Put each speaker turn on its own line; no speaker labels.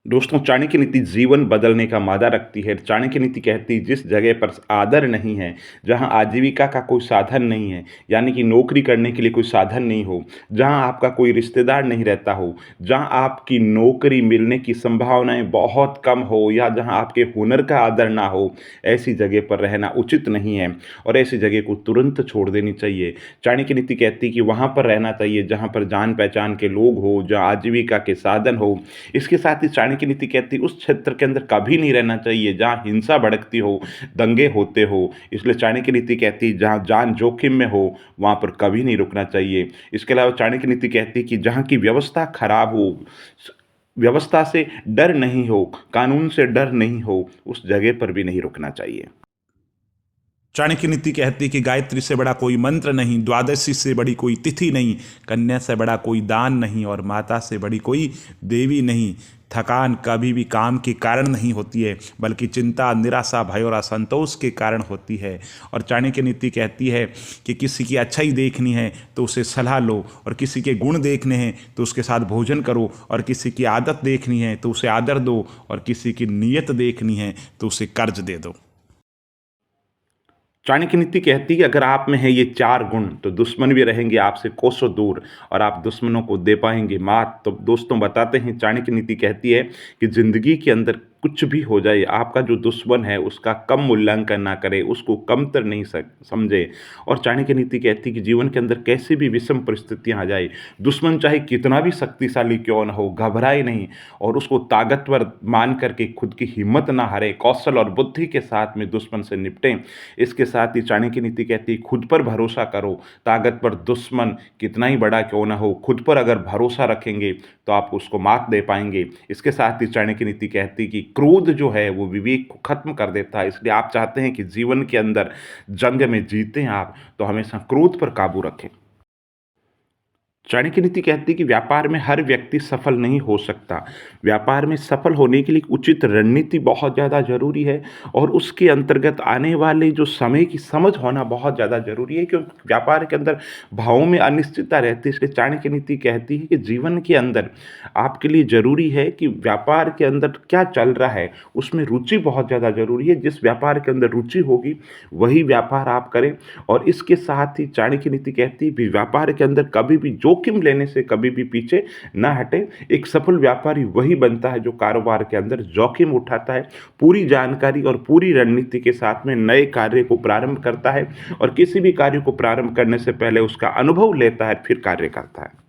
दोस्तों, चाणक्य नीति जीवन बदलने का मादा रखती है। चाणक्य नीति कहती है जिस जगह पर आदर नहीं है, जहाँ आजीविका का कोई साधन नहीं है, यानी कि नौकरी करने के लिए कोई साधन नहीं हो, जहाँ आपका कोई रिश्तेदार नहीं रहता हो, जहाँ आपकी नौकरी मिलने की संभावनाएँ बहुत कम हो या जहाँ आपके हुनर का आदर ना हो, ऐसी जगह पर रहना उचित नहीं है और ऐसी जगह को तुरंत छोड़ देनी चाहिए। चाणक्य नीति कहती है कि वहाँ पर रहना चाहिए जहाँ पर जान-पहचान के लोग हो, जहाँ आजीविका के साधन हो। इसके साथ ही चाणक्य नीति कहती है उस क्षेत्र के अंदर कभी नहीं रहना चाहिए जहाँ हिंसा भड़कती हो, दंगे होते हो। इसलिए चाणक्य नीति कहती है जहाँ जान जोखिम में हो, वहाँ पर कभी नहीं रुकना चाहिए। इसके अलावा चाणक्य नीति कहती है कि जहाँ की व्यवस्था खराब हो, व्यवस्था से डर नहीं हो, कानून से डर नहीं हो, उस जगह पर भी नहीं रुकना चाहिए।
चाणक्य नीति कहती है कि गायत्री से बड़ा कोई मंत्र नहीं, द्वादशी से बड़ी कोई तिथि नहीं, कन्या से बड़ा कोई दान नहीं और माता से बड़ी कोई देवी नहीं। थकान कभी भी काम के कारण नहीं होती है, बल्कि चिंता, निराशा, भय और असंतोष के कारण होती है। और चाणक्य नीति कहती है कि किसी की अच्छाई देखनी है तो उसे सलाह लो, और किसी के गुण देखने हैं तो उसके साथ भोजन करो, और किसी की आदत देखनी है तो उसे आदर दो, और किसी की नीयत देखनी है तो उसे कर्ज दे दो।
चाणक्य नीति कहती है कि अगर आप में है ये 4 गुण तो दुश्मन भी रहेंगे आपसे कोसों दूर और आप दुश्मनों को दे पाएँगे मात। तो दोस्तों बताते हैं चाणक्य नीति कहती है कि ज़िंदगी के अंदर कुछ भी हो जाए, आपका जो दुश्मन है उसका कम मूल्यांकन ना करें, उसको कमतर नहीं समझे। और चाणक्य नीति कहती है कि जीवन के अंदर कैसी भी विषम परिस्थितियाँ आ जाए, दुश्मन चाहे कितना भी शक्तिशाली क्यों न हो, घबराए नहीं और उसको ताकतवर मान करके खुद की हिम्मत ना हारें, कौशल और बुद्धि के साथ में दुश्मन से निपटें। इसके साथ ही चाणक्य नीति कहती है खुद पर भरोसा करो, ताकत पर दुश्मन कितना ही बड़ा क्यों ना हो, खुद पर अगर भरोसा रखेंगे तो आप उसको मात दे पाएंगे। इसके साथ ही चाणक्य नीति कहती है कि क्रोध जो है वो विवेक को खत्म कर देता है। इसलिए आप चाहते हैं कि जीवन के अंदर जंग में जीतें आप, तो हमेशा क्रोध पर काबू रखें। चाणक्य नीति कहती है कि व्यापार में हर व्यक्ति सफल नहीं हो सकता। व्यापार में सफल होने के लिए एक उचित रणनीति बहुत ज़्यादा ज़रूरी है और उसके अंतर्गत आने वाले जो समय की समझ होना बहुत ज़्यादा ज़रूरी है, क्योंकि व्यापार के अंदर भावों में अनिश्चितता रहती है। इसलिए चाणक्य नीति कहती है कि जीवन के अंदर आपके लिए ज़रूरी है कि व्यापार के अंदर क्या चल रहा है, उसमें रुचि बहुत ज़्यादा ज़रूरी है। जिस व्यापार के अंदर रुचि होगी, वही व्यापार आप करें। और इसके साथ ही चाणक्य नीति कहती है कि व्यापार के अंदर कभी भी जोखिम लेने से कभी भी पीछे ना हटें। एक सफल व्यापारी वही बनता है जो कारोबार के अंदर जोखिम उठाता है, पूरी जानकारी और पूरी रणनीति के साथ में नए कार्य को प्रारंभ करता है और किसी भी कार्य को प्रारंभ करने से पहले उसका अनुभव लेता है, फिर कार्य करता है।